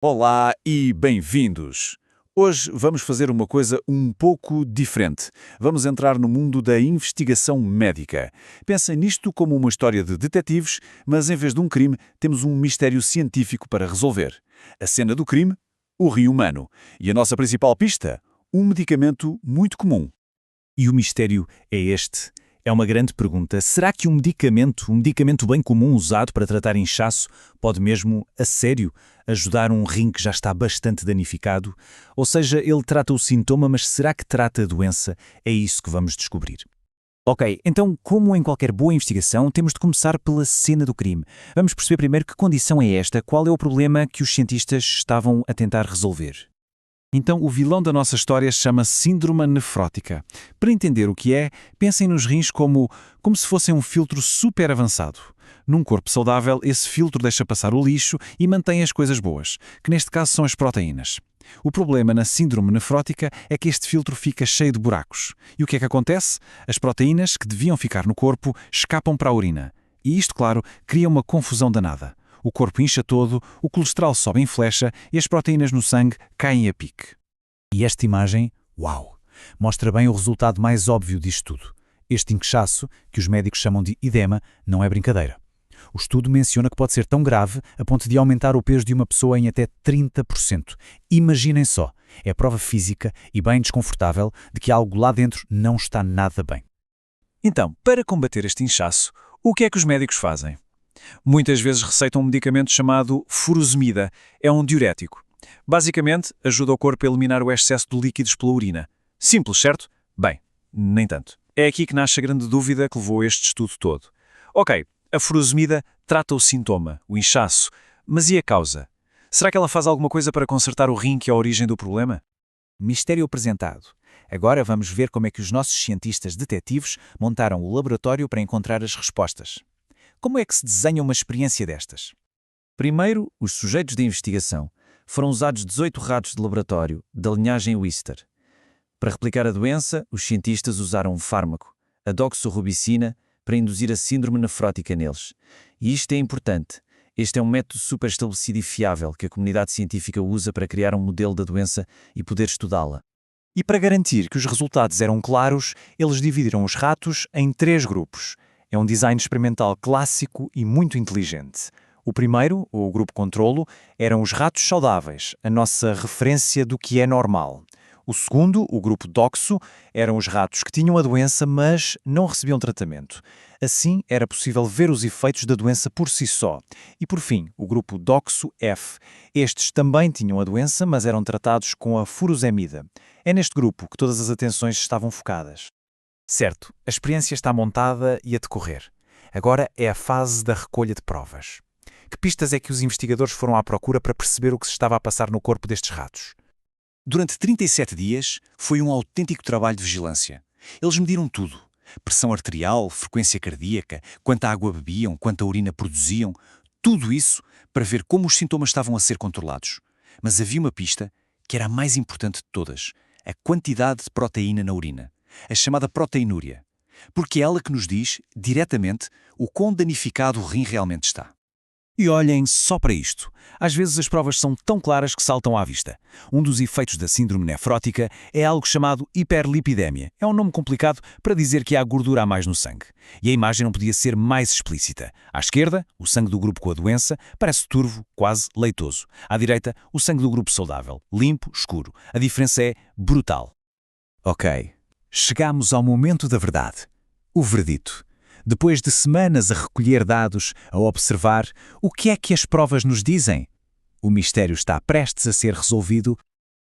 Olá e bem-vindos! Hoje vamos fazer uma coisa um pouco diferente. Vamos entrar no mundo da investigação médica. Pensem nisto como uma história de detetives, mas em vez de um crime, temos um mistério científico para resolver. A cena do crime, o rim humano. E a nossa principal pista, um medicamento muito comum. E o mistério é este. É uma grande pergunta. Será que um medicamento bem comum usado para tratar inchaço, pode mesmo, a sério, ajudar um rim que já está bastante danificado? Ou seja, ele trata o sintoma, mas será que trata a doença? É isso que vamos descobrir. Ok, então, como em qualquer boa investigação, temos de começar pela cena do crime. Vamos perceber primeiro que condição é esta, qual é o problema que os cientistas estavam a tentar resolver. Então, o vilão da nossa história chama-se síndrome nefrótica. Para entender o que é, pensem nos rins como se fossem um filtro super avançado. Num corpo saudável, esse filtro deixa passar o lixo e mantém as coisas boas, que neste caso são as proteínas. O problema na síndrome nefrótica é que este filtro fica cheio de buracos. E o que é que acontece? As proteínas que deviam ficar no corpo escapam para a urina. E isto, claro, cria uma confusão danada. O corpo incha todo, o colesterol sobe em flecha e as proteínas no sangue caem a pique. E esta imagem, uau, mostra bem o resultado mais óbvio disto tudo. Este inchaço, que os médicos chamam de edema, não é brincadeira. O estudo menciona que pode ser tão grave a ponto de aumentar o peso de uma pessoa em até 30%. Imaginem só, é prova física e bem desconfortável de que algo lá dentro não está nada bem. Então, para combater este inchaço, o que é que os médicos fazem? Muitas vezes receitam um medicamento chamado furosemida. É um diurético. Basicamente, ajuda o corpo a eliminar o excesso de líquidos pela urina. Simples, certo? Bem, nem tanto. É aqui que nasce a grande dúvida que levou a este estudo todo. Ok, a furosemida trata o sintoma, o inchaço, mas e a causa? Será que ela faz alguma coisa para consertar o rim que é a origem do problema? Mistério apresentado. Agora vamos ver como é que os nossos cientistas detetives montaram o laboratório para encontrar as respostas. Como é que se desenha uma experiência destas? Primeiro, os sujeitos de investigação foram usados 18 ratos de laboratório da linhagem Wistar. Para replicar a doença, os cientistas usaram um fármaco, a doxorubicina, para induzir a síndrome nefrótica neles. E isto é importante. Este é um método super estabelecido e fiável que a comunidade científica usa para criar um modelo da doença e poder estudá-la. E para garantir que os resultados eram claros, eles dividiram os ratos em 3 grupos. É um design experimental clássico e muito inteligente. O primeiro, o grupo controlo, eram os ratos saudáveis, a nossa referência do que é normal. O segundo, o grupo doxo, eram os ratos que tinham a doença, mas não recebiam tratamento. Assim, era possível ver os efeitos da doença por si só. E por fim, o grupo doxo F. Estes também tinham a doença, mas eram tratados com a furosemida. É neste grupo que todas as atenções estavam focadas. Certo, a experiência está montada e a decorrer. Agora é a fase da recolha de provas. Que pistas é que os investigadores foram à procura para perceber o que se estava a passar no corpo destes ratos? Durante 37 dias, foi um autêntico trabalho de vigilância. Eles mediram tudo. Pressão arterial, frequência cardíaca, quanta água bebiam, quanta urina produziam. Tudo isso para ver como os sintomas estavam a ser controlados. Mas havia uma pista que era a mais importante de todas. A quantidade de proteína na urina. A chamada proteinúria. Porque é ela que nos diz, diretamente, o quão danificado o rim realmente está. E olhem só para isto. Às vezes as provas são tão claras que saltam à vista. Um dos efeitos da síndrome nefrótica é algo chamado hiperlipidemia. É um nome complicado para dizer que há gordura a mais no sangue. E a imagem não podia ser mais explícita. À esquerda, o sangue do grupo com a doença parece turvo, quase leitoso. À direita, o sangue do grupo saudável, limpo, escuro. A diferença é brutal. Ok, chegamos ao momento da verdade. O verdito. Depois de semanas a recolher dados, a observar, o que é que as provas nos dizem? O mistério está prestes a ser resolvido.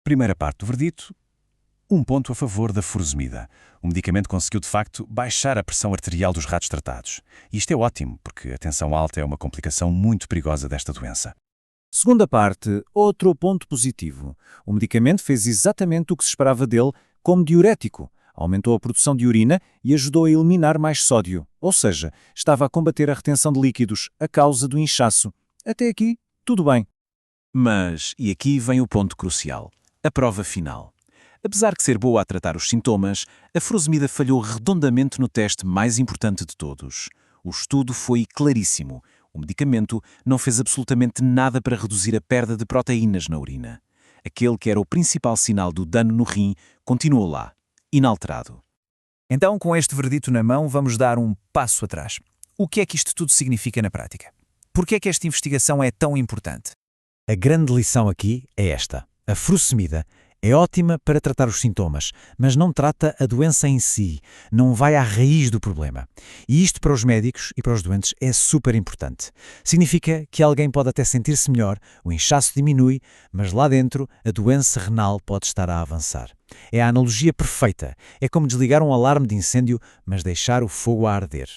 Primeira parte do verdito. Um ponto a favor da furosemida. O medicamento conseguiu, de facto, baixar a pressão arterial dos ratos tratados. E isto é ótimo, porque a tensão alta é uma complicação muito perigosa desta doença. Segunda parte, outro ponto positivo. O medicamento fez exatamente o que se esperava dele como diurético. Aumentou a produção de urina e ajudou a eliminar mais sódio, ou seja, estava a combater a retenção de líquidos, a causa do inchaço. Até aqui, tudo bem. Mas, e aqui vem o ponto crucial, a prova final. Apesar de ser boa a tratar os sintomas, a furosemida falhou redondamente no teste mais importante de todos. O estudo foi claríssimo. O medicamento não fez absolutamente nada para reduzir a perda de proteínas na urina. Aquele que era o principal sinal do dano no rim continuou lá, inalterado. Então, com este verdito na mão, vamos dar um passo atrás. O que é que isto tudo significa na prática? Por que é que esta investigação é tão importante? A grande lição aqui é esta. A furosemida é ótima para tratar os sintomas, mas não trata a doença em si, não vai à raiz do problema. E isto para os médicos e para os doentes é super importante. Significa que alguém pode até sentir-se melhor, o inchaço diminui, mas lá dentro a doença renal pode estar a avançar. É a analogia perfeita. É como desligar um alarme de incêndio, mas deixar o fogo a arder.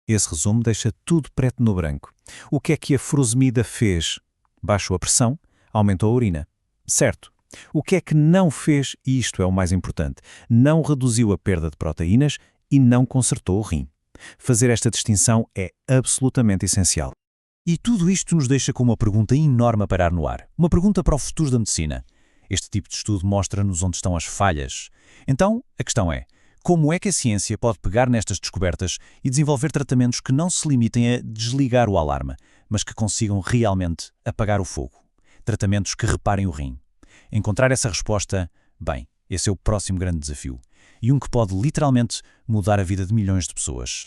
Esse resumo deixa tudo preto no branco. O que é que a furosemida fez? Baixou a pressão, aumentou a urina. Certo. O que é que não fez, e isto é o mais importante, não reduziu a perda de proteínas e não consertou o rim. Fazer esta distinção é absolutamente essencial. E tudo isto nos deixa com uma pergunta enorme a parar no ar. Uma pergunta para o futuro da medicina. Este tipo de estudo mostra-nos onde estão as falhas. Então, a questão é, como é que a ciência pode pegar nestas descobertas e desenvolver tratamentos que não se limitem a desligar o alarme, mas que consigam realmente apagar o fogo? Tratamentos que reparem o rim. Encontrar essa resposta, bem, esse é o próximo grande desafio. E um que pode literalmente mudar a vida de milhões de pessoas.